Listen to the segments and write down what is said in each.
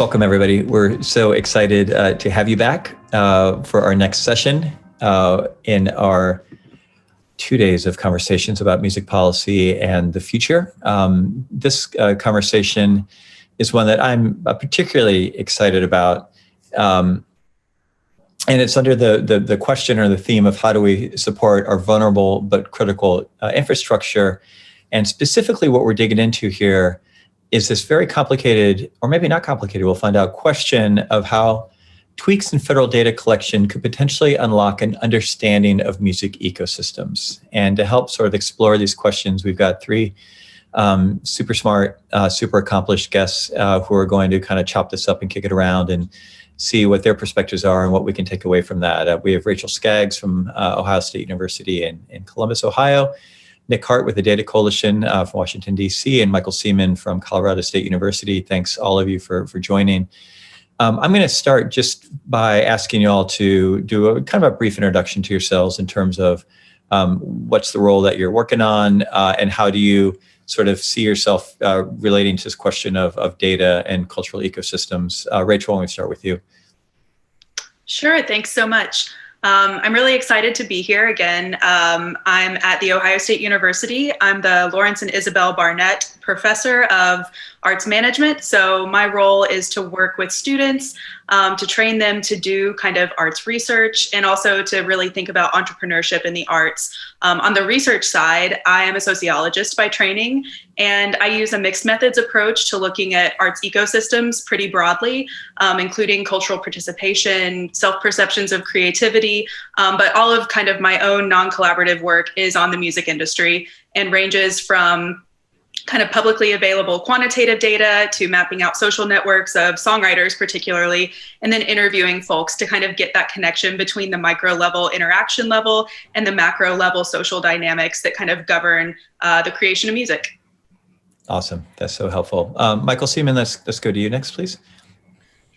Welcome, everybody. We're so excited to have you back for our next session in our 2 days of conversations about music policy and the future. This conversation is one that I'm particularly excited about. And it's under the question or the theme of how do we support our vulnerable but critical infrastructure. And specifically what we're digging into here is this very complicated, or maybe not complicated, we'll find out, question of how tweaks in federal data collection could potentially unlock an understanding of music ecosystems. And to help sort of explore these questions, we've got three super smart, super accomplished guests who are going to kind of chop this up and kick it around and see what their perspectives are and what we can take away from that. We have Rachel Skaggs from Ohio State University in Columbus, Ohio, Nick Hart with the Data Coalition from Washington, D.C., and Michael Seman from Colorado State University. Thanks all of you for joining. I'm going to start just by asking you all to do a kind of a brief introduction to yourselves in terms of what's the role that you're working on and how do you sort of see yourself relating to this question of data and cultural ecosystems. Rachel, let me start with you. Sure, thanks so much. I'm really excited to be here again. I'm at The Ohio State University. I'm the Lawrence and Isabel Barnett Professor of Arts Management. So my role is to work with students, to train them to do kind of arts research and also to really think about entrepreneurship in the arts. On the research side, I am a sociologist by training, and I use a mixed methods approach to looking at arts ecosystems pretty broadly, including cultural participation, self-perceptions of creativity, but all of kind of my own non-collaborative work is on the music industry and ranges from kind of publicly available quantitative data to mapping out social networks of songwriters particularly, and then interviewing folks to kind of get that connection between the micro level interaction level and the macro level social dynamics that kind of govern the creation of music. Awesome. That's so helpful. Michael Seman, let's go to you next, please.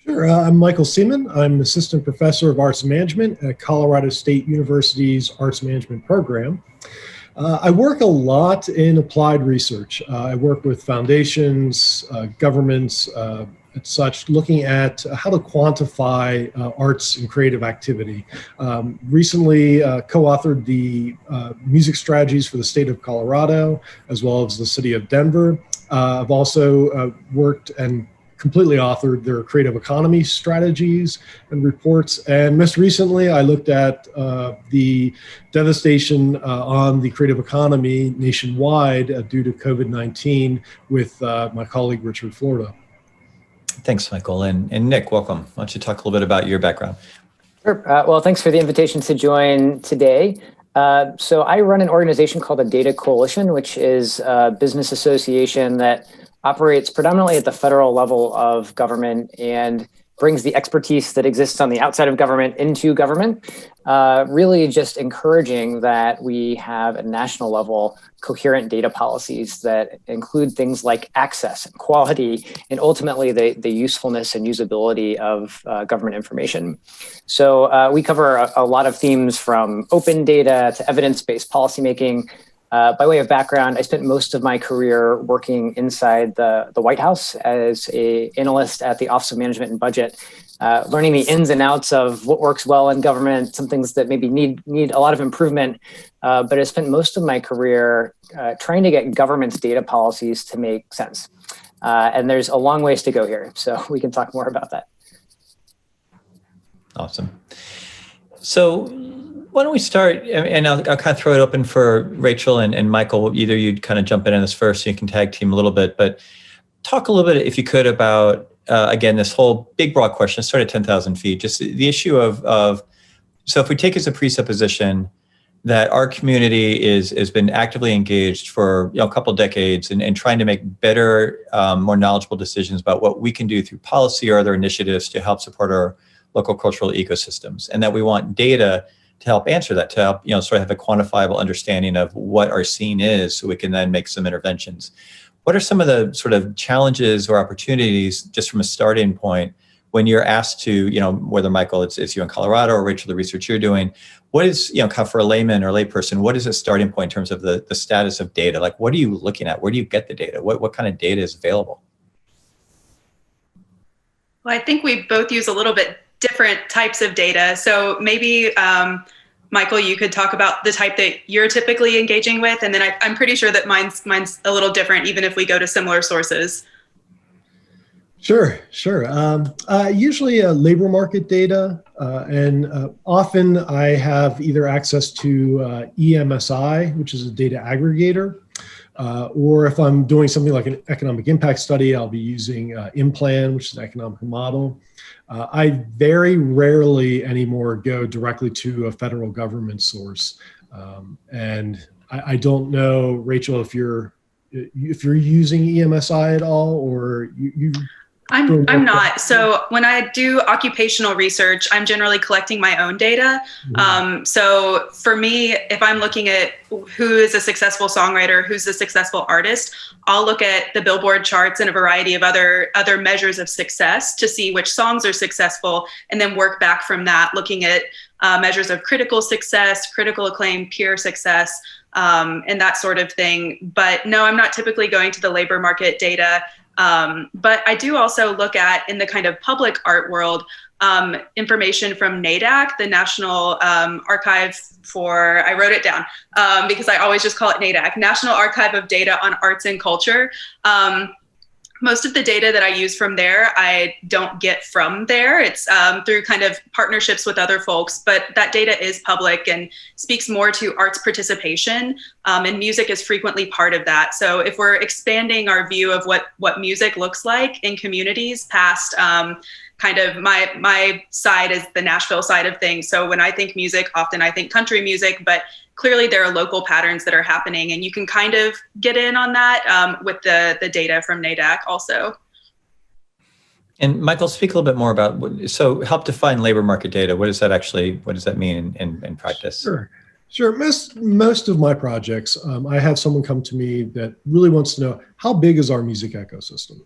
Sure. I'm Michael Seman. I'm Assistant Professor of Arts Management at Colorado State University's Arts Management program. I work a lot in applied research. I work with foundations, governments, and such, looking at how to quantify arts and creative activity. Recently co-authored the music strategies for the state of Colorado, as well as the city of Denver. I've also worked and completely authored their creative economy strategies and reports. And most recently, I looked at the devastation on the creative economy nationwide due to COVID-19 with my colleague, Richard Florida. Thanks, Michael. And Nick, welcome. Why don't you talk a little bit about your background? Sure. Well, thanks for the invitation to join today. So I run an organization called the Data Coalition, which is a business association that operates predominantly at the federal level of government and brings the expertise that exists on the outside of government into government, really just encouraging that we have at national level coherent data policies that include things like access and quality and ultimately the usefulness and usability of government information. So we cover a lot of themes from open data to evidence-based policymaking. By way of background, I spent most of my career working inside the White House as an analyst at the Office of Management and Budget, learning the ins and outs of what works well in government, some things that maybe need a lot of improvement. But I spent most of my career trying to get government's data policies to make sense. And there's a long ways to go here, so we can talk more about that. Awesome. So why don't we start, and I'll kind of throw it open for Rachel and Michael. Either you'd kind of jump in on this first so you can tag team a little bit, but talk a little bit, if you could, about, again, this whole big, broad question. Let's start at 10,000 feet. Just the issue of, so if we take as a presupposition that our community has been actively engaged for a couple of decades and trying to make better, more knowledgeable decisions about what we can do through policy or other initiatives to help support our local cultural ecosystems, and that we want data to help answer that, to help sort of have a quantifiable understanding of what our scene is, so we can then make some interventions. What are some of the sort of challenges or opportunities, just from a starting point, when you're asked to, whether Michael, it's you in Colorado, or Rachel, the research you're doing, what is, kind of for a layman or layperson, what is a starting point in terms of the status of data? Like, what are you looking at? Where do you get the data? What kind of data is available? Well, I think we both use a little bit different types of data. So maybe, Michael, you could talk about the type that you're typically engaging with, and then I'm pretty sure that mine's a little different, even if we go to similar sources. Sure. Usually labor market data, and often I have either access to EMSI, which is a data aggregator, or if I'm doing something like an economic impact study, I'll be using IMPLAN, which is an economic model. I very rarely anymore go directly to a federal government source. And I don't know, Rachel, if you're using EMSI at all, or you I'm not. So when I do occupational research, I'm generally collecting my own data. So for me, if I'm looking at who is a successful songwriter, who's a successful artist, I'll look at the Billboard charts and a variety of other measures of success to see which songs are successful, and then work back from that, looking at measures of critical success, critical acclaim, peer success, and that sort of thing. But no, I'm not typically going to the labor market data. But I do also look at, in the kind of public art world, information from NADAC, the National Archive for, I wrote it down because I always just call it NADAC, National Archive of Data on Arts and Culture. Most of the data that I use from there, I don't get from there. It's through kind of partnerships with other folks, but that data is public and speaks more to arts participation, and music is frequently part of that. So if we're expanding our view of what music looks like in communities past kind of my side is the Nashville side of things. So when I think music, often I think country music, but clearly there are local patterns that are happening, and you can kind of get in on that with the data from NADAC also. And Michael, speak a little bit more about, so help define labor market data. What does that mean in practice? Sure. Most of my projects, I have someone come to me that really wants to know, how big is our music ecosystem?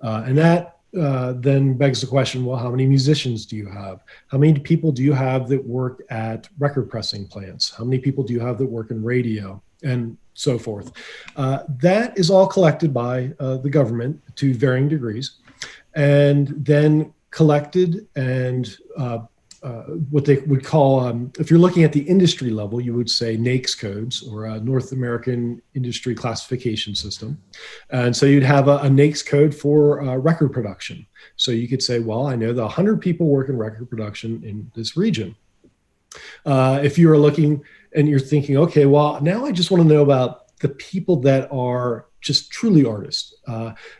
And that then begs the question, well, how many musicians do you have? How many people do you have that work at record pressing plants? How many people do you have that work in radio, and so forth? That is all collected by the government to varying degrees, and then collected and what they would call, if you're looking at the industry level, you would say NAICS codes, or a North American Industry Classification System. And so you'd have a NAICS code for record production. So you could say, well, I know that 100 people work in record production in this region. If you are looking and you're thinking, okay, well, now I just want to know about the people that are just truly artists,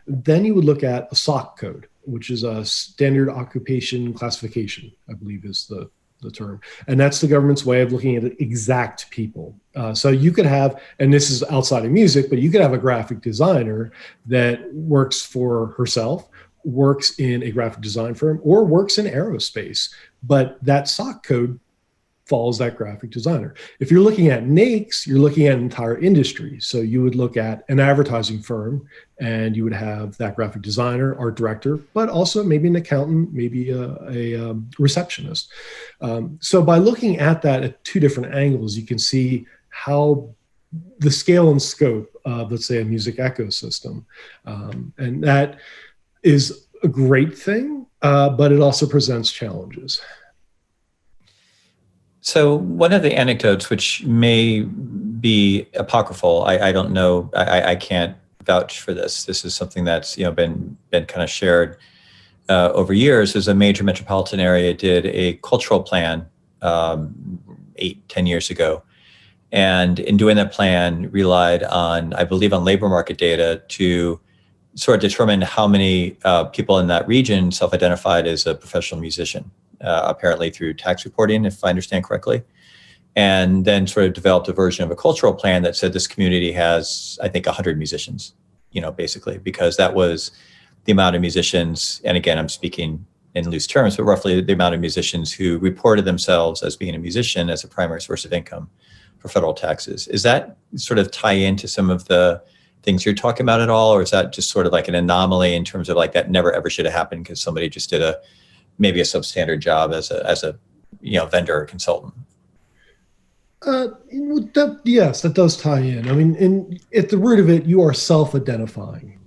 then you would look at a SOC code, which is a standard occupation classification, I believe is the term. And that's the government's way of looking at exact people. So you could have, and this is outside of music, but you could have a graphic designer that works for herself, works in a graphic design firm, or works in aerospace, but that SOC code follows that graphic designer. If you're looking at NAICS, you're looking at an entire industry. So you would look at an advertising firm, and you would have that graphic designer, art director, but also maybe an accountant, maybe a receptionist. So by looking at that at two different angles, you can see how the scale and scope of, let's say, a music ecosystem. And that is a great thing, but it also presents challenges. So one of the anecdotes, which may be apocryphal, I don't know, I can't vouch for this. This is something that's been kind of shared over years. Is a major metropolitan area did a cultural plan 8-10 years ago, and in doing that plan, relied on, I believe, on labor market data to sort of determine how many people in that region self-identified as a professional musician. Apparently through tax reporting, if I understand correctly, and then sort of developed a version of a cultural plan that said this community has, I think, 100 musicians, basically, because that was the amount of musicians, and again, I'm speaking in loose terms, but roughly the amount of musicians who reported themselves as being a musician as a primary source of income for federal taxes. Is that sort of tie into some of the things you're talking about at all, or is that just sort of like an anomaly in terms of like that never ever should have happened because somebody just did maybe a substandard job as a vendor or consultant? Yes, that does tie in. I mean, at the root of it, you are self-identifying.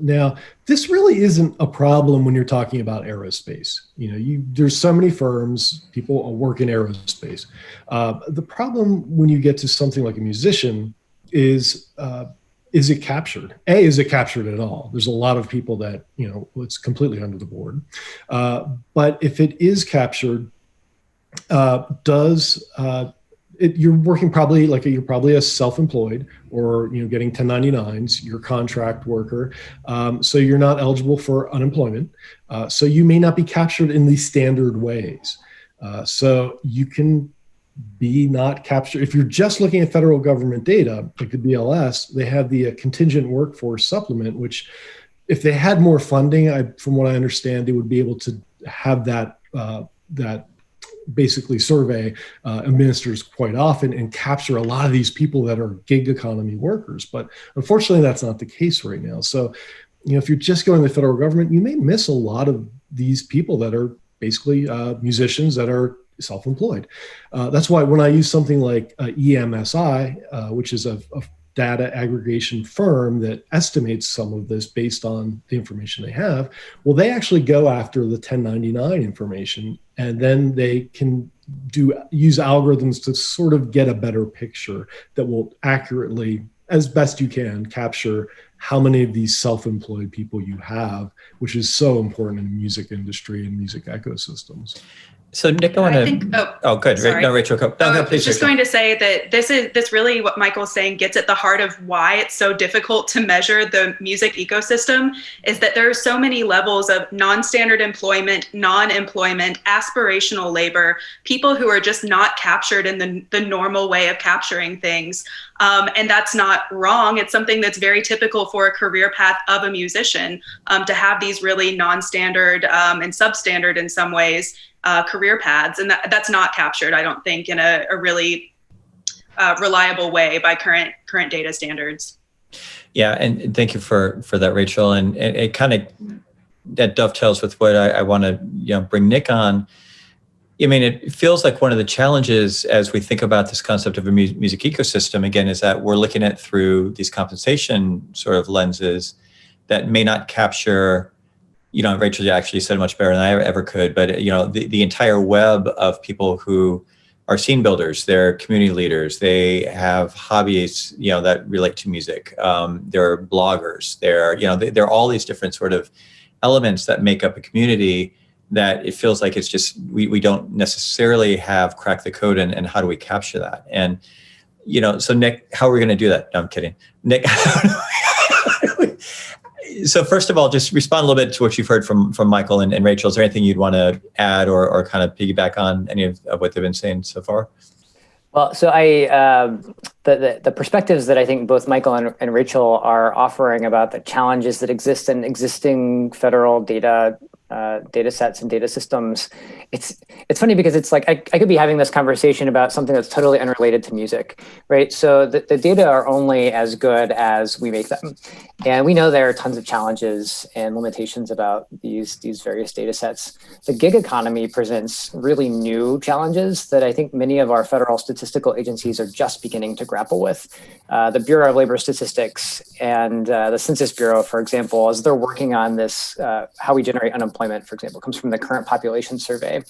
Now, this really isn't a problem when you're talking about aerospace. There's so many firms, people work in aerospace. The problem when you get to something like a musician is it captured? Is it captured at all? There's a lot of people that, it's completely under the board. But if it is captured, you're working you're probably a self-employed or getting 1099s, you're a contract worker, so you're not eligible for unemployment, so you may not be captured in these standard ways, so you can be not captured. If you're just looking at federal government data like the BLS, they have the contingent workforce supplement, which if they had more funding, from what I understand, they would be able to have that basically survey administers quite often and capture a lot of these people that are gig economy workers. But unfortunately, that's not the case right now. So, if you're just going to the federal government, you may miss a lot of these people that are basically musicians that are self-employed. That's why when I use something like EMSI, which is a data aggregation firm that estimates some of this based on the information they have, well, they actually go after the 1099 information, and then they can use algorithms to sort of get a better picture that will accurately, as best you can, capture how many of these self-employed people you have, which is so important in the music industry and music ecosystems. So Nick, I want to. Good. Sorry. No, Rachel. Go. No, I please, was just Rachel. going to say that this really what Michael's saying gets at the heart of why it's so difficult to measure the music ecosystem, is that there are so many levels of non-standard employment, non-employment, aspirational labor, people who are just not captured in the normal way of capturing things. And that's not wrong. It's something that's very typical for a career path of a musician, to have these really non-standard and substandard in some ways career paths. And that's not captured, I don't think, in a really reliable way by current data standards. Yeah, and thank you for that, Rachel. And it kind of that dovetails with what I want to bring Nick on. I mean, it feels like one of the challenges as we think about this concept of a music ecosystem, again, is that we're looking at through these compensation sort of lenses that may not capture, Rachel, you actually said it much better than I ever could, but, the entire web of people who are scene builders, they're community leaders, they have hobbies, that relate to music. They're bloggers, they're all these different sort of elements that make up a community that it feels like it's just, we don't necessarily have cracked the code and how do we capture that? And, so Nick, how are we going to do that? No, I'm kidding. Nick, so first of all, just respond a little bit to what you've heard from Michael and Rachel. Is there anything you'd want to add or kind of piggyback on any of what they've been saying so far? Well, so the perspectives that I think both Michael and Rachel are offering about the challenges that exist in existing federal data sets and data systems, it's funny because it's like I could be having this conversation about something that's totally unrelated to music, right? So the data are only as good as we make them, and we know there are tons of challenges and limitations about these various data sets. The gig economy presents really new challenges that I think many of our federal statistical agencies are just beginning to grapple with. The Bureau of Labor Statistics and the Census Bureau, for example, as they're working on this, how we generate unemployment, for example, comes from the current population survey.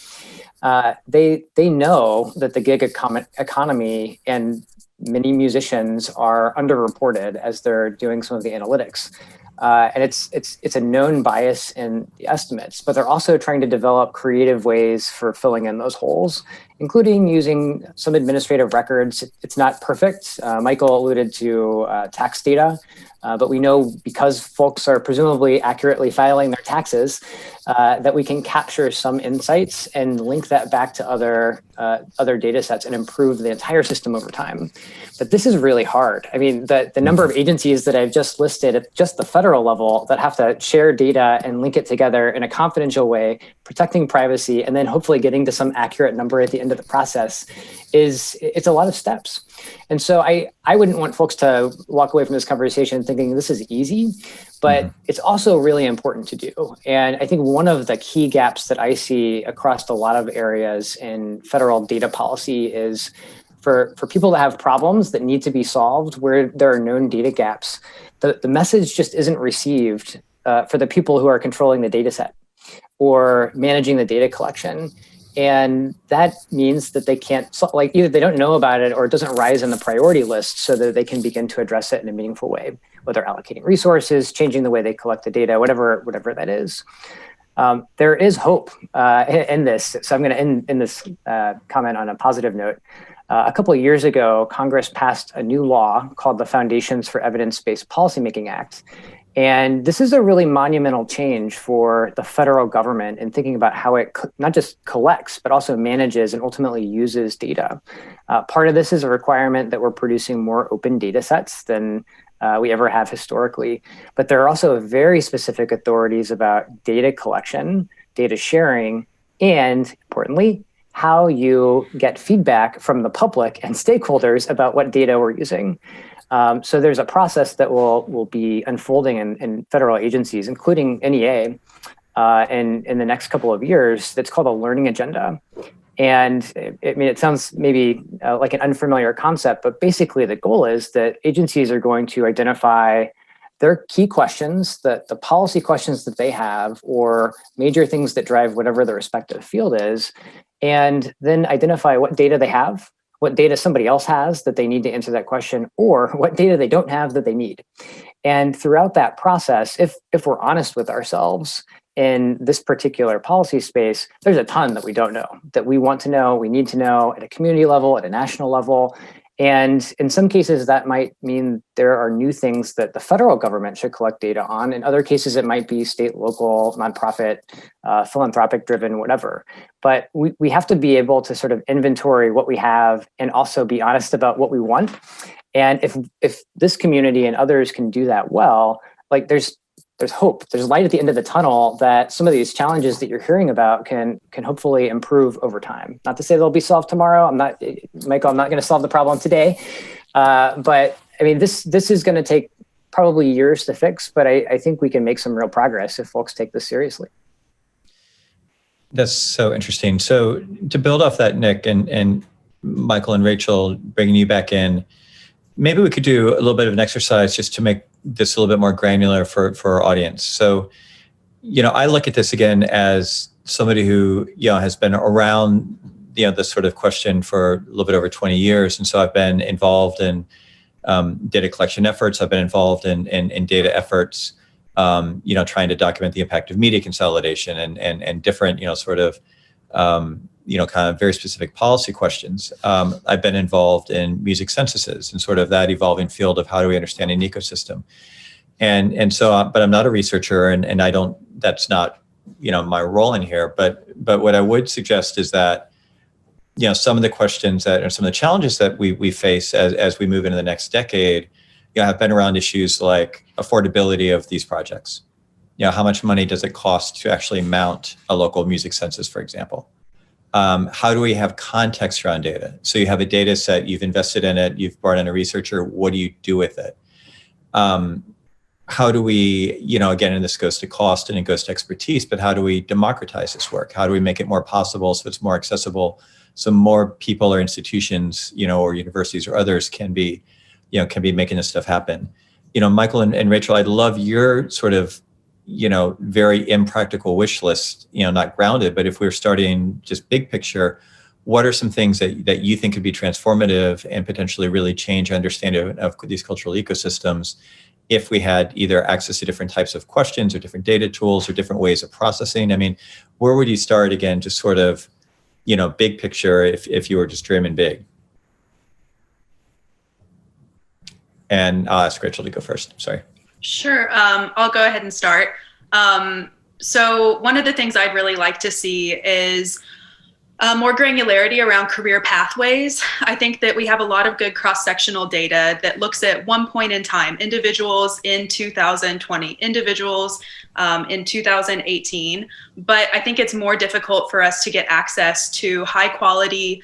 They know that the gig economy and many musicians are underreported as they're doing some of the analytics. And it's a known bias in the estimates, but they're also trying to develop creative ways for filling in those holes, including using some administrative records. It's not perfect. Michael alluded to tax data, but we know because folks are presumably accurately filing their taxes, that we can capture some insights and link that back to other data sets and improve the entire system over time. But this is really hard. I mean, the number of agencies that I've just listed at just the federal level that have to share data and link it together in a confidential way, protecting privacy, and then hopefully getting to some accurate number at the end of the process it's a lot of steps. And so I wouldn't want folks to walk away from this conversation thinking this is easy, but it's also really important to do. And I think one of the key gaps that I see across a lot of areas in federal data policy is, for people that have problems that need to be solved where there are known data gaps, the message just isn't received for the people who are controlling the data set or managing the data collection. And that means that they can't, like, either they don't know about it or it doesn't rise in the priority list so that they can begin to address it in a meaningful way, whether allocating resources, changing the way they collect the data, whatever that is. There is hope in this. So I'm going to end this comment on a positive note. A couple of years ago, Congress passed a new law called the Foundations for Evidence-Based Policymaking Act. And this is a really monumental change for the federal government in thinking about how it not just collects, but also manages and ultimately uses data. Part of this is a requirement that we're producing more open data sets than we ever have historically. But there are also very specific authorities about data collection, data sharing, and importantly, how you get feedback from the public and stakeholders about what data we're using. So there's a process that will be unfolding in federal agencies, including NEA, in the next couple of years. That's called a learning agenda. And it sounds maybe like an unfamiliar concept, but basically the goal is that agencies are going to identify their key questions, the policy questions that they have, or major things that drive whatever the respective field is, and then identify what data they have, what data somebody else has that they need to answer that question, or what data they don't have that they need. And throughout that process, if we're honest with ourselves in this particular policy space, there's a ton that we don't know, that we want to know, we need to know at a community level, at a national level. And in some cases, that might mean there are new things that the federal government should collect data on. In other cases, it might be state, local, nonprofit, philanthropic driven, whatever. But we have to be able to sort of inventory what we have and also be honest about what we want. And if this community and others can do that well, like there's hope, there's light at the end of the tunnel that some of these challenges that you're hearing about can hopefully improve over time. Not to say they'll be solved tomorrow. Michael, I'm not going to solve the problem today. But I mean, this is going to take probably years to fix, but I think we can make some real progress if folks take this seriously. That's so interesting. So to build off that, Nick and Michael and Rachel, bringing you back in, maybe we could do a little bit of an exercise just to make this a little bit more granular for our audience. So, I look at this again as somebody who, has been around, this sort of question for a little bit over 20 years. And so I've been involved in data collection efforts. I've been involved in data efforts, trying to document the impact of media consolidation and different, kind of very specific policy questions. I've been involved in music censuses and sort of that evolving field of how do we understand an ecosystem. And so, but I'm not a researcher and that's not, my role in here. But what I would suggest is that, some of the questions that or some of the challenges that we face as we move into the next decade, have been around issues like affordability of these projects. How much money does it cost to actually mount a local music census, for example? How do we have context around data? So you have a data set, you've invested in it, you've brought in a researcher, what do you do with it? How do we, again, and this goes to cost and it goes to expertise, but how do we democratize this work? How do we make it more possible so it's more accessible, so more people or institutions, or universities or others can be making this stuff happen? Michael and Rachel, I'd love your sort of, very impractical wish list, not grounded, but if we're starting just big picture, what are some things that you think could be transformative and potentially really change our understanding of these cultural ecosystems if we had either access to different types of questions or different data tools or different ways of processing? I mean, where would you start again to sort of, big picture if you were just dreaming big? And I'll ask Rachel to go first. Sorry. Sure. I'll go ahead and start. So one of the things I'd really like to see is more granularity around career pathways. I think that we have a lot of good cross-sectional data that looks at one point in time, individuals in 2020, individuals in 2018. But I think it's more difficult for us to get access to high quality,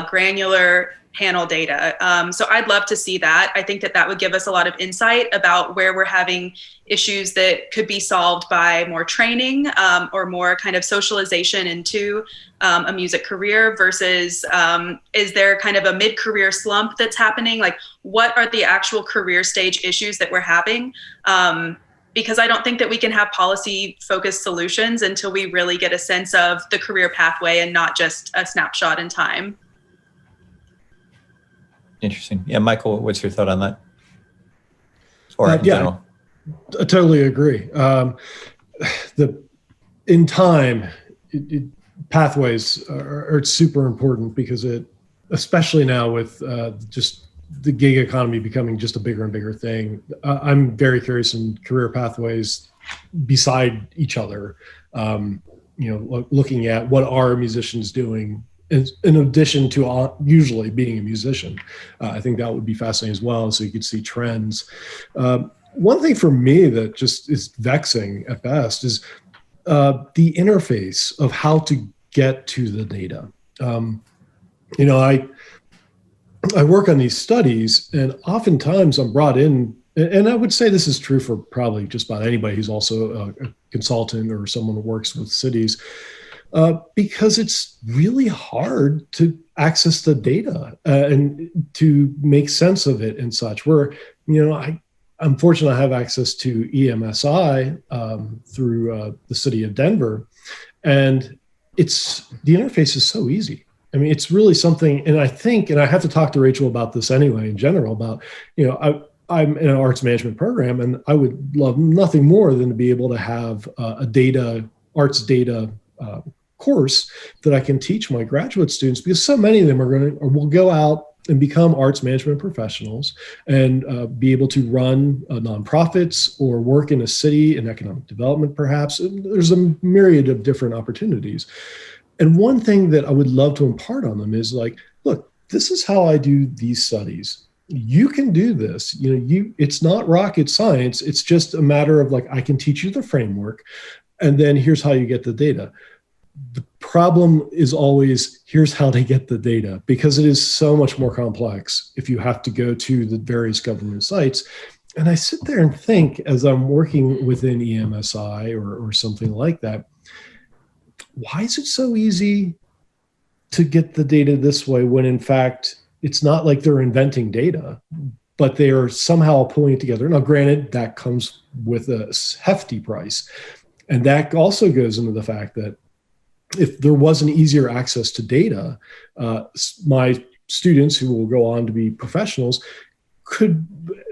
granular panel data. So I'd love to see that. I think that that would give us a lot of insight about where we're having issues that could be solved by more training or more kind of socialization into a music career versus is there kind of a mid-career slump that's happening? Like, what are the actual career stage issues that we're having? Because I don't think that we can have policy-focused solutions until we really get a sense of the career pathway and not just a snapshot in time. Interesting. Yeah, Michael, what's your thought on that? Or in yeah, general? I totally agree. In time, pathways are super important because especially now with just the gig economy becoming just a bigger and bigger thing. I'm very curious in career pathways beside each other. Looking at what are musicians doing in addition to usually being a musician. I think that would be fascinating as well. So you could see trends. One thing for me that just is vexing at best is the interface of how to get to the data. I work on these studies, and oftentimes I'm brought in, and I would say this is true for probably just about anybody who's also a consultant or someone who works with cities, because it's really hard to access the data and to make sense of it and such. I'm fortunate I have access to EMSI through the city of Denver, and the interface is so easy. I mean, it's really something, and I have to talk to Rachel about this anyway in general about, I'm in an arts management program, and I would love nothing more than to be able to have a arts data course that I can teach my graduate students, because so many of them will go out and become arts management professionals and be able to run nonprofits or work in a city in economic development, perhaps. There's a myriad of different opportunities. And one thing that I would love to impart on them is like, look, this is how I do these studies. You can do this. It's not rocket science. It's just a matter of like, I can teach you the framework, and then here's how you get the data. The problem is always, here's how to get the data, because it is so much more complex if you have to go to the various government sites. And I sit there and think, as I'm working within EMSI or something like that, why is it so easy to get the data this way when in fact it's not like they're inventing data, but they are somehow pulling it together? Now, granted, that comes with a hefty price. And that also goes into the fact that if there wasn't easier access to data, my students who will go on to be professionals could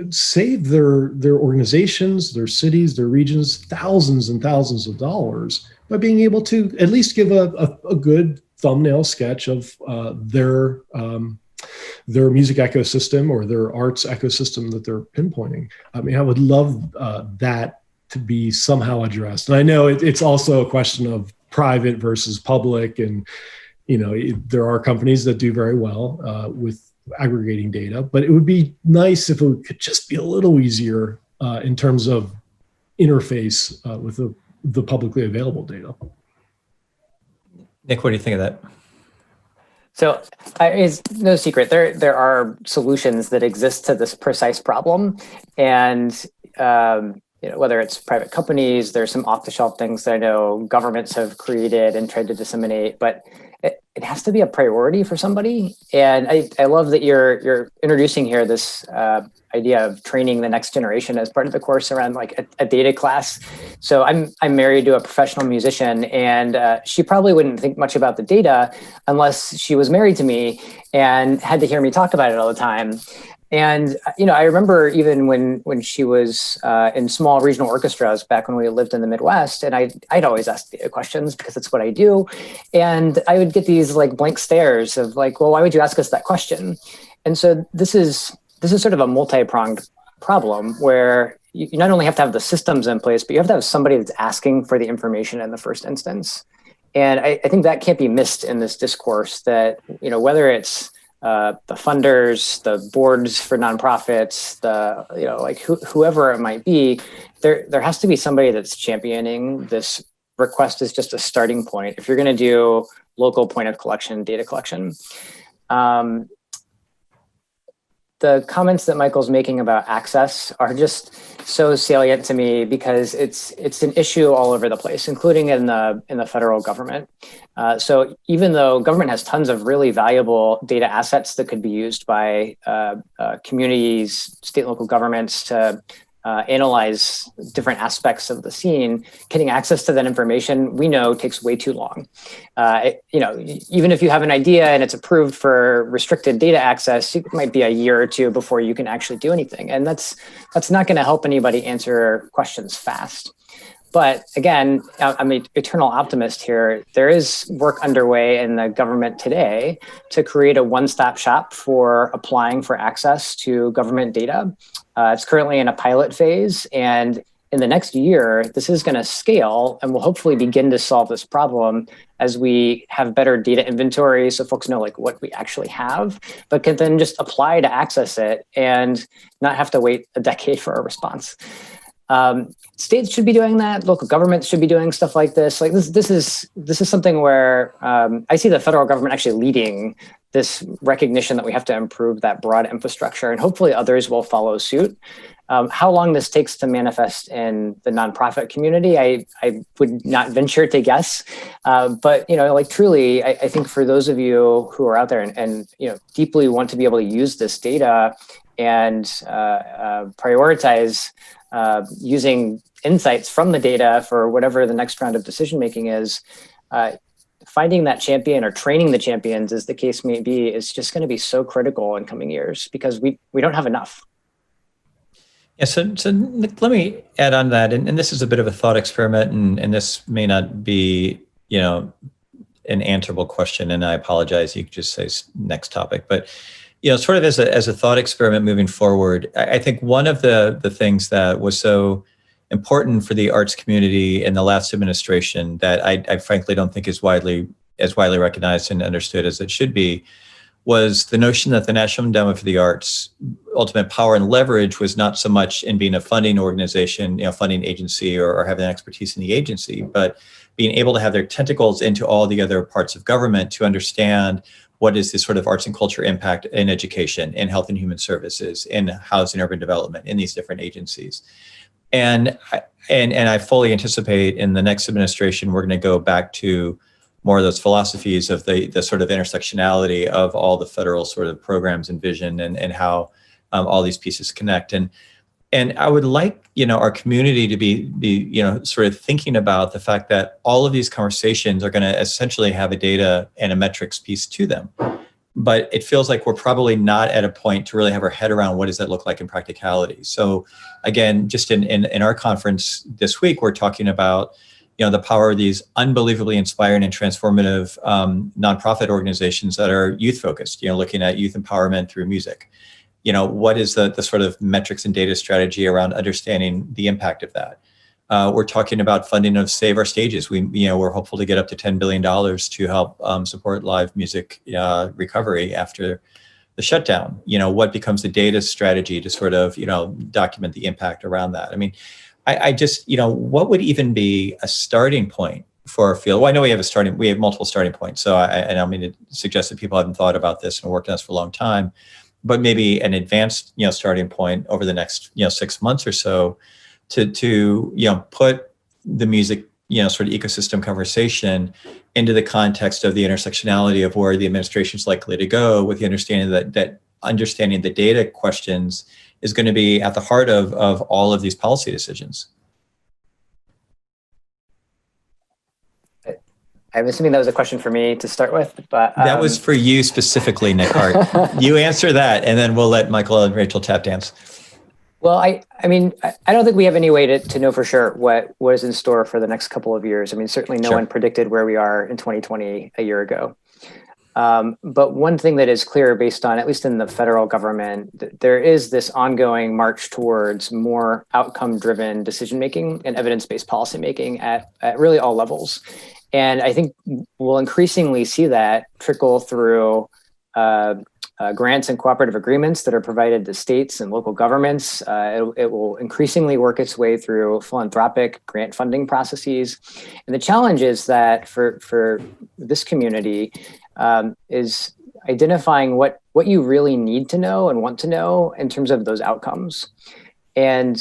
save their organizations, their cities, their regions, thousands and thousands of dollars by being able to at least give a good thumbnail sketch of their music ecosystem or their arts ecosystem that they're pinpointing. I mean, I would love that to be somehow addressed. And I know it's also a question of private versus public, and there are companies that do very well with aggregating data, but it would be nice if it could just be a little easier in terms of interface with the publicly available data. Nick, what do you think of that? So it's no secret, there are solutions that exist to this precise problem. And whether it's private companies, there's some off-the-shelf things that I know governments have created and tried to disseminate, but it has to be a priority for somebody. And I love that you're introducing here this idea of training the next generation as part of the course around like a data class. So I'm married to a professional musician, and she probably wouldn't think much about the data unless she was married to me and had to hear me talk about it all the time. And, I remember even when she was in small regional orchestras back when we lived in the Midwest, and I'd always ask data questions because it's what I do. And I would get these like blank stares of like, well, why would you ask us that question? And so this is sort of a multi-pronged problem where you not only have to have the systems in place, but you have to have somebody that's asking for the information in the first instance. And I think that can't be missed in this discourse that, whether it's the funders, the boards for nonprofits, whoever it might be, there has to be somebody that's championing this request is just a starting point if you're going to do local point of collection, data collection. the comments that Michael's making about access are just so salient to me because it's an issue all over the place, including in the federal government. So even though government has tons of really valuable data assets that could be used by communities, state and local governments to analyze different aspects of the scene, getting access to that information, we know takes way too long. Even if you have an idea and it's approved for restricted data access, it might be a year or two before you can actually do anything. And that's not going to help anybody answer questions fast. But again, I'm an eternal optimist here. There is work underway in the government today to create a one-stop shop for applying for access to government data. It's currently in a pilot phase, and in the next year, this is going to scale and will hopefully begin to solve this problem as we have better data inventory so folks know like what we actually have, but can then just apply to access it and not have to wait a decade for a response. States should be doing that. Local governments should be doing stuff like this. Like this is something where I see the federal government actually leading this recognition that we have to improve that broad infrastructure, and hopefully others will follow suit. How long this takes to manifest in the nonprofit community, I would not venture to guess. But truly, I think for those of you who are out there and deeply want to be able to use this data and prioritize using insights from the data for whatever the next round of decision making is, finding that champion or training the champions, as the case may be, is just going to be so critical in coming years because we don't have enough. Yeah, so Nick, let me add on that, and this is a bit of a thought experiment, and this may not be an answerable question, and I apologize. You could just say next topic, but sort of as a thought experiment moving forward, I think one of the things that was so important for the arts community in the last administration that I frankly don't think is widely recognized and understood as it should be was the notion that the National Endowment for the Arts' ultimate power and leverage was not so much in being a funding organization, funding agency or having expertise in the agency, but being able to have their tentacles into all the other parts of government to understand what is this sort of arts and culture impact in education, in health and human services, in housing and urban development, in these different agencies. And I fully anticipate in the next administration, we're going to go back to more of those philosophies of the sort of intersectionality of all the federal sort of programs and vision and how all these pieces connect. And I would like, our community to be sort of thinking about the fact that all of these conversations are going to essentially have a data and a metrics piece to them. But it feels like we're probably not at a point to really have our head around what does that look like in practicality. So again, just in our conference this week, we're talking about the power of these unbelievably inspiring and transformative nonprofit organizations that are youth focused, looking at youth empowerment through music. What is the sort of metrics and data strategy around understanding the impact of that? We're talking about funding of Save Our Stages. We're hopeful to get up to $10 billion to help support live music recovery after the shutdown. What becomes the data strategy to sort of, document the impact around that? I mean, I just, what would even be a starting point for our field? Well, I know we have multiple starting points. So I don't mean to suggest that people haven't thought about this and worked on this for a long time, but maybe an advanced, starting point over the next, 6 months or so to put the music, sort of ecosystem conversation into the context of the intersectionality of where the administration is likely to go, with the understanding that understanding the data questions is going to be at the heart of all of these policy decisions. I'm assuming that was a question for me to start with, but that was for you specifically, Nick Hart. You answer that, and then we'll let Michael and Rachel tap dance. Well, I mean, I don't think we have any way to know for sure what is in store for the next couple of years. I mean, certainly no one predicted where we are in 2020 a year ago. But one thing that is clear based on, at least in the federal government, there is this ongoing march towards more outcome-driven decision-making and evidence-based policymaking at really all levels. And I think we'll increasingly see that trickle through grants and cooperative agreements that are provided to states and local governments. It will increasingly work its way through philanthropic grant funding processes. And the challenge is that for this community is identifying what you really need to know and want to know in terms of those outcomes. And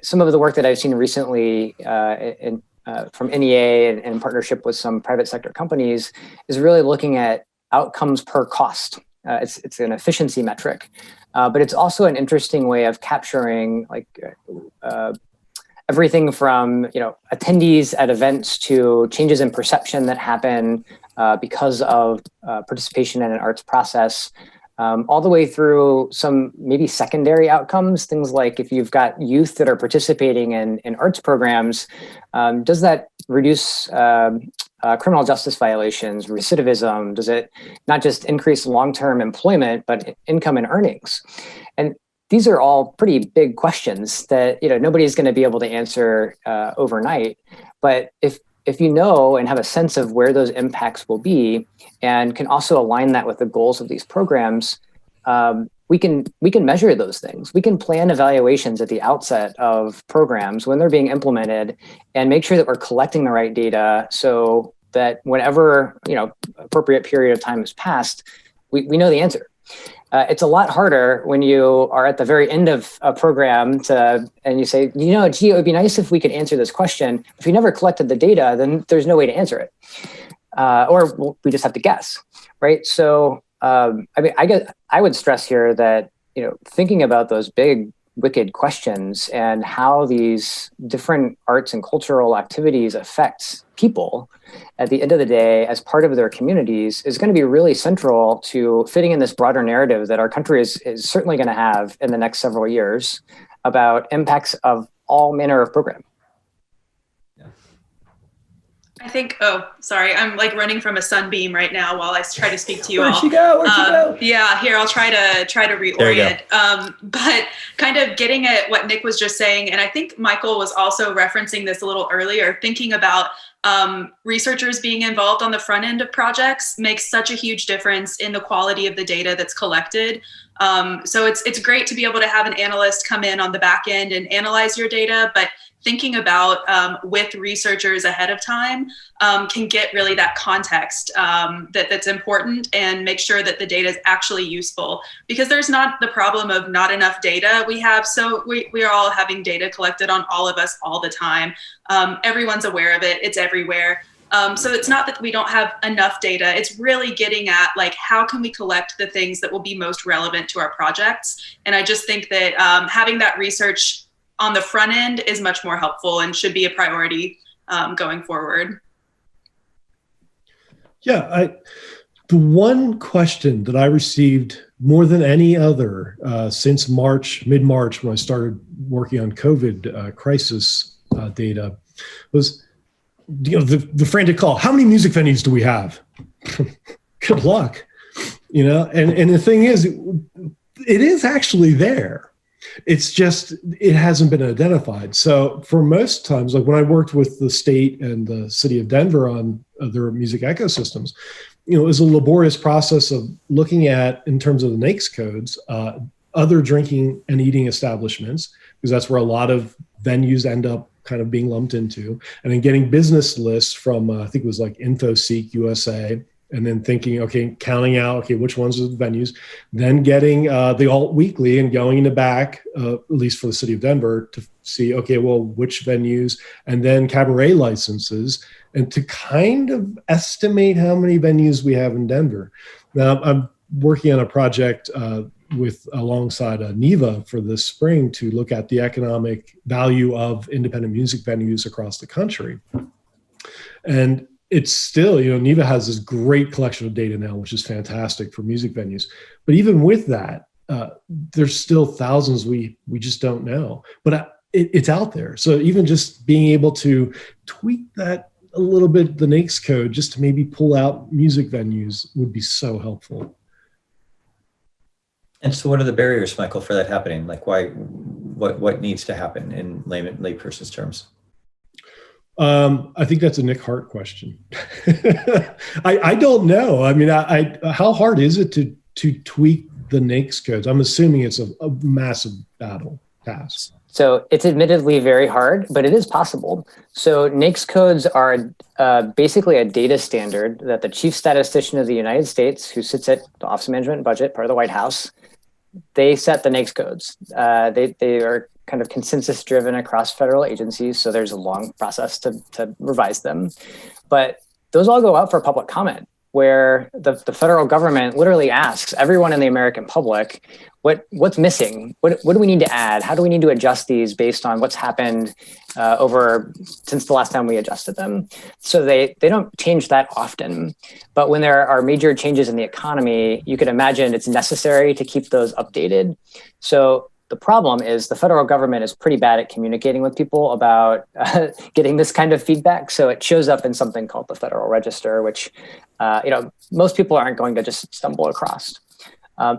some of the work that I've seen recently from NEA and in partnership with some private sector companies is really looking at outcomes per cost. It's an efficiency metric, but it's also an interesting way of capturing everything from attendees at events to changes in perception that happen because of participation in an arts process, all the way through some maybe secondary outcomes, things like if you've got youth that are participating in arts programs, does that reduce criminal justice violations, recidivism? Does it not just increase long-term employment, but income and earnings? And these are all pretty big questions that nobody's going to be able to answer overnight. But if you know and have a sense of where those impacts will be, and can also align that with the goals of these programs, we can measure those things. We can plan evaluations at the outset of programs when they're being implemented, and make sure that we're collecting the right data so that whenever appropriate period of time has passed, we know the answer. It's a lot harder when you are at the very end of a program and you say, gee, it would be nice if we could answer this question. If you never collected the data, then there's no way to answer it. Or we just have to guess, right? So, I would stress here that, thinking about those big, wicked questions and how these different arts and cultural activities affect people at the end of the day as part of their communities is going to be really central to fitting in this broader narrative that our country is certainly going to have in the next several years about impacts of all manner of program. I think, sorry, I'm running from a sunbeam right now while I try to speak to you all. Where'd she go? Yeah, here, I'll try to reorient. But kind of getting at what Nick was just saying, and I think Michael was also referencing this a little earlier, thinking about researchers being involved on the front end of projects makes such a huge difference in the quality of the data that's collected. So it's great to be able to have an analyst come in on the back end and analyze your data, but thinking about with researchers ahead of time can get really that context that's important, and make sure that the data is actually useful, because there's not the problem of not enough data we have. So we are all having data collected on all of us all the time. Everyone's aware of it. It's everywhere. So it's not that we don't have enough data. It's really getting at how can we collect the things that will be most relevant to our projects. And I just think that having that research on the front end is much more helpful and should be a priority going forward. Yeah, the one question that I received more than any other since mid-March, when I started working on COVID crisis data, was the frantic call: how many music venues do we have? Good luck. And the thing is, it is actually there. It's just, it hasn't been identified. So for most times, when I worked with the state and the city of Denver on their music ecosystems, it was a laborious process of looking at, in terms of the NAICS codes, other drinking and eating establishments, because that's where a lot of venues end up kind of being lumped into, and then getting business lists from, I think it was InfoSeek USA, and then thinking, counting out, which ones are the venues, then getting the alt weekly and going in the back, at least for the city of Denver, to see, which venues, and then cabaret licenses, and to kind of estimate how many venues we have in Denver. Now, I'm working on a project alongside NEVA for this spring to look at the economic value of independent music venues across the country. And it's still, NEVA has this great collection of data now, which is fantastic for music venues. But even with that, there's still thousands we just don't know. But it's out there. So even just being able to tweak that a little bit, the NAICS code, just to maybe pull out music venues, would be so helpful. And so what are the barriers, Michael, for that happening? What needs to happen in layperson's terms? I think that's a Nick Hart question. I don't know. I mean, how hard is it to tweak the NAICS codes? I'm assuming it's a massive battle task. So it's admittedly very hard, but it is possible. So NAICS codes are basically a data standard that the chief statistician of the United States, who sits at the Office of Management and Budget, part of the White House, they set the NAICS codes. They are kind of consensus driven across federal agencies. So there's a long process to revise them. But those all go out for public comment, where the federal government literally asks everyone in the American public, what's missing? What do we need to add? How do we need to adjust these based on what's happened since the last time we adjusted them? So they don't change that often. But when there are major changes in the economy, you could imagine it's necessary to keep those updated. So the problem is the federal government is pretty bad at communicating with people about getting this kind of feedback. So it shows up in something called the Federal Register, which most people aren't going to just stumble across.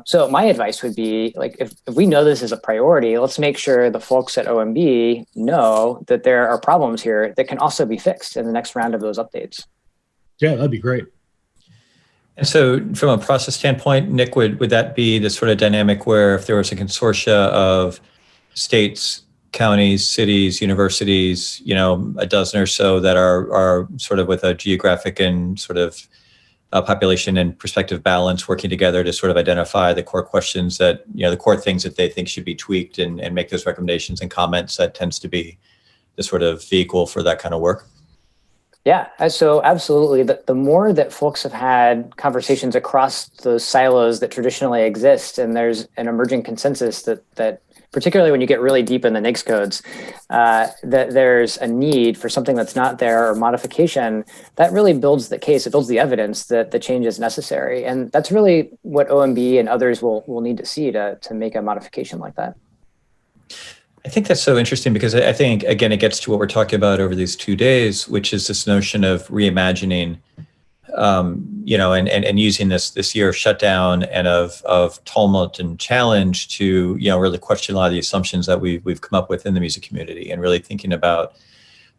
So my advice would be, like, if we know this is a priority, let's make sure the folks at OMB know that there are problems here that can also be fixed in the next round of those updates. Yeah, that'd be great. And so from a process standpoint, Nick, would that be the sort of dynamic where if there was a consortia of states, counties, cities, universities, a dozen or so that are sort of with a geographic and sort of population and perspective balance working together to sort of identify the core questions that, the core things that they think should be tweaked and make those recommendations and comments, that tends to be the sort of vehicle for that kind of work? Yeah, so absolutely. The more that folks have had conversations across those silos that traditionally exist, and there's an emerging consensus that particularly when you get really deep in the NAICS codes, that there's a need for something that's not there or modification, that really builds the case. It builds the evidence that the change is necessary. And that's really what OMB and others will need to see to make a modification like that. I think that's so interesting because I think, again, it gets to what we're talking about over these 2 days, which is this notion of reimagining, and using this year of shutdown and of tumult and challenge to, really question a lot of the assumptions that we've come up with in the music community, and really thinking about,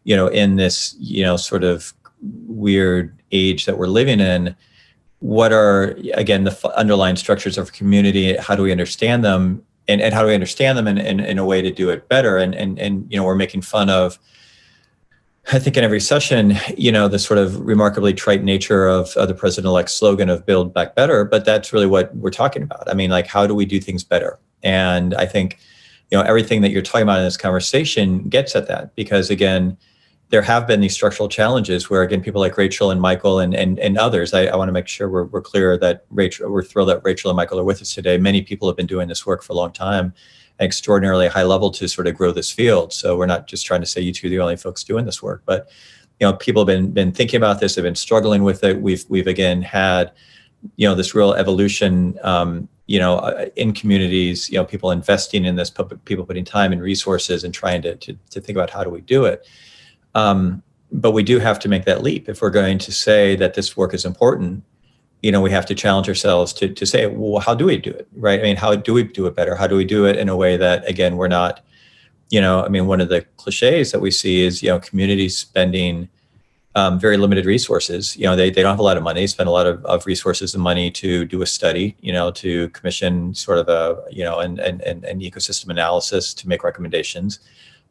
in this, sort of weird age that we're living in, what are, again, the underlying structures of community? How do we understand them? And how do we understand them in a way to do it better? And we're making fun of, I think in every session, the sort of remarkably trite nature of the president-elect's slogan of Build Back Better, but that's really what we're talking about. I mean, like, how do we do things better? And I think, everything that you're talking about in this conversation gets at that, because again, there have been these structural challenges where, again, people like Rachel and Michael and others, I want to make sure we're clear that we're thrilled that Rachel and Michael are with us today. Many people have been doing this work for a long time, at extraordinarily high level to sort of grow this field. So we're not just trying to say you two are the only folks doing this work, but people have been thinking about this, have been struggling with it. We've again had this real evolution in communities, people investing in this, people putting time and resources and trying to think about how do we do it. But we do have to make that leap if we're going to say that this work is important. We have to challenge ourselves to say, well, how do we do it, right? I mean, how do we do it better? How do we do it in a way that, again, we're not, one of the cliches that we see is, communities spending very limited resources. They don't have a lot of money, spend a lot of resources and money to do a study, to commission sort of an ecosystem analysis to make recommendations.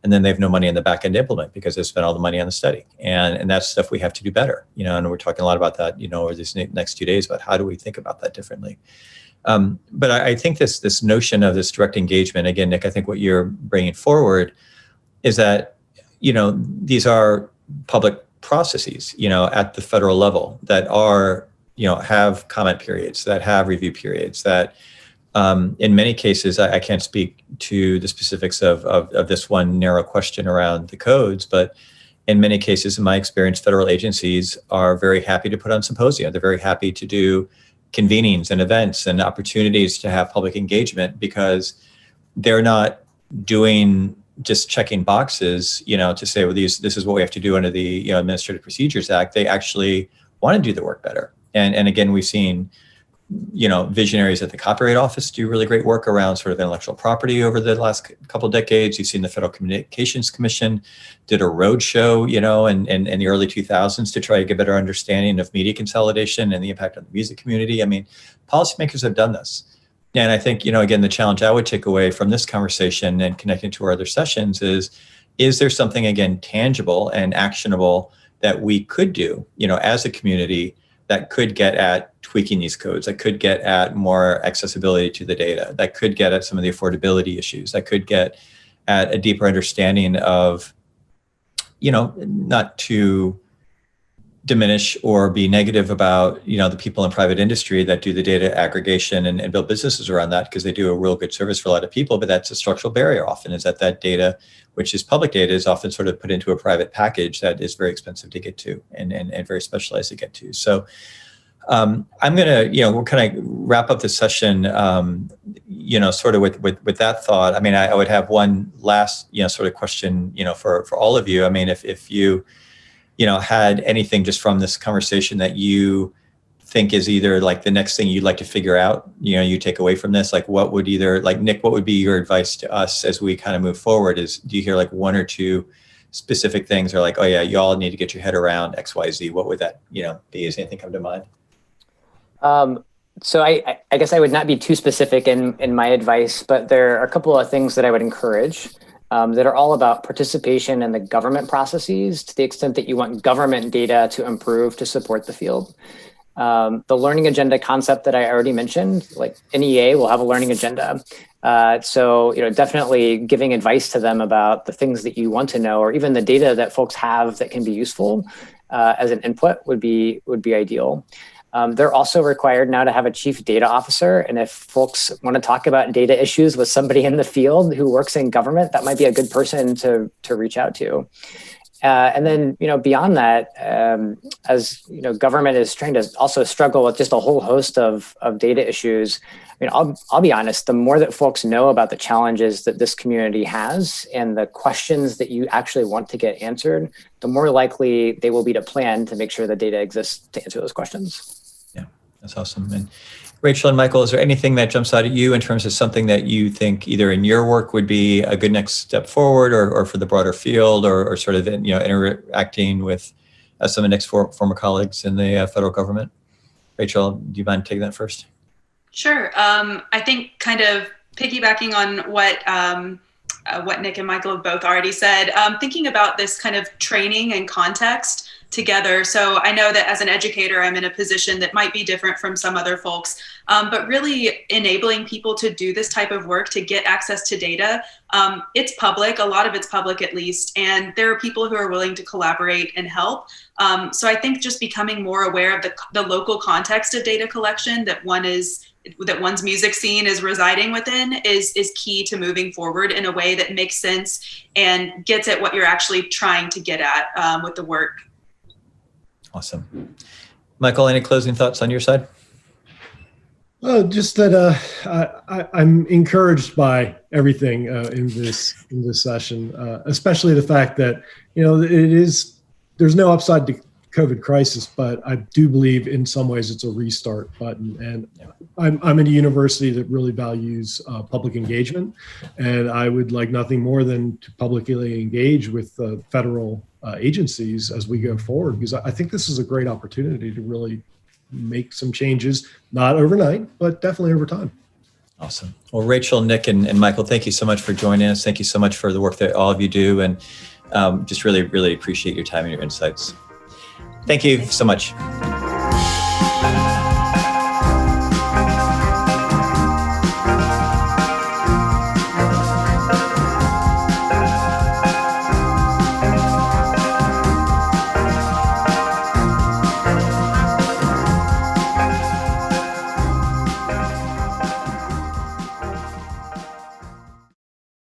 And then they have no money in the back end to implement because they spent all the money on the study. And that's stuff we have to do better, and we're talking a lot about that, over these next 2 days about how do we think about that differently. But I think this notion of this direct engagement, again, Nick, I think what you're bringing forward is that, these are public processes, at the federal level that are, have comment periods, that have review periods, that in many cases, I can't speak to the specifics of this one narrow question around the codes, but in many cases, in my experience, federal agencies are very happy to put on symposia. They're very happy to do convenings and events and opportunities to have public engagement, because they're not doing just checking boxes, to say, well, this is what we have to do under the Administrative Procedures Act. They actually want to do the work better. And again, we've seen visionaries at the Copyright Office do really great work around sort of intellectual property over the last couple of decades. You've seen the Federal Communications Commission did a roadshow, in the early 2000s to try to get a better understanding of media consolidation and the impact on the music community. I mean, policymakers have done this. Yeah, and I think, again, the challenge I would take away from this conversation and connecting to our other sessions is there something, again, tangible and actionable that we could do, as a community that could get at tweaking these codes, that could get at more accessibility to the data, that could get at some of the affordability issues, that could get at a deeper understanding of, not to diminish or be negative about, the people in private industry that do the data aggregation and build businesses around that, because they do a real good service for a lot of people. But that's a structural barrier often, is that data, which is public data, is often sort of put into a private package that is very expensive to get to and very specialized to get to. So I'm going to, we'll kind of wrap up this session, sort of with that thought. I mean, I would have one last, sort of question, for all of you. I mean, if you, had anything just from this conversation that you think is either like the next thing you'd like to figure out, you take away from this, like what would Nick, what would be your advice to us as we kind of move forward? Do you hear like one or two specific things, or like, oh yeah, you all need to get your head around X, Y, Z? What would that, be? Does anything come to mind? So I guess I would not be too specific in my advice, but there are a couple of things that I would encourage that are all about participation in the government processes, to the extent that you want government data to improve to support the field. The learning agenda concept that I already mentioned, like NEA will have a learning agenda. So definitely giving advice to them about the things that you want to know, or even the data that folks have that can be useful as an input would be ideal. They're also required now to have a chief data officer. And if folks want to talk about data issues with somebody in the field who works in government, that might be a good person to reach out to. And then, beyond that, as government is trying to also struggle with just a whole host of data issues. I mean, I'll be honest, the more that folks know about the challenges that this community has and the questions that you actually want to get answered, the more likely they will be to plan to make sure the data exists to answer those questions. Yeah, that's awesome. And Rachel and Michael, is there anything that jumps out at you in terms of something that you think either in your work would be a good next step forward, or for the broader field, or sort of, interacting with some of Nick's former colleagues in the federal government? Rachel, do you mind taking that first? Sure. I think kind of piggybacking on what Nick and Michael have both already said, thinking about this kind of training and context together. So I know that as an educator, I'm in a position that might be different from some other folks, but really enabling people to do this type of work, to get access to data. It's public, a lot of it's public at least, and there are people who are willing to collaborate and help. So I think just becoming more aware of the local context of data collection that one's music scene is residing within is key to moving forward in a way that makes sense and gets at what you're actually trying to get at with the work. Awesome. Michael, any closing thoughts on your side? Just that I'm encouraged by everything in this session, especially the fact that there's no upside to COVID crisis, but I do believe in some ways it's a restart button. And I'm in a university that really values public engagement, and I would like nothing more than to publicly engage with federal agencies as we go forward, because I think this is a great opportunity to really make some changes, not overnight, but definitely over time. Awesome. Well, Rachel, Nick, and Michael, thank you so much for joining us. Thank you so much for the work that all of you do, and just really, really appreciate your time and your insights. Thank you so much.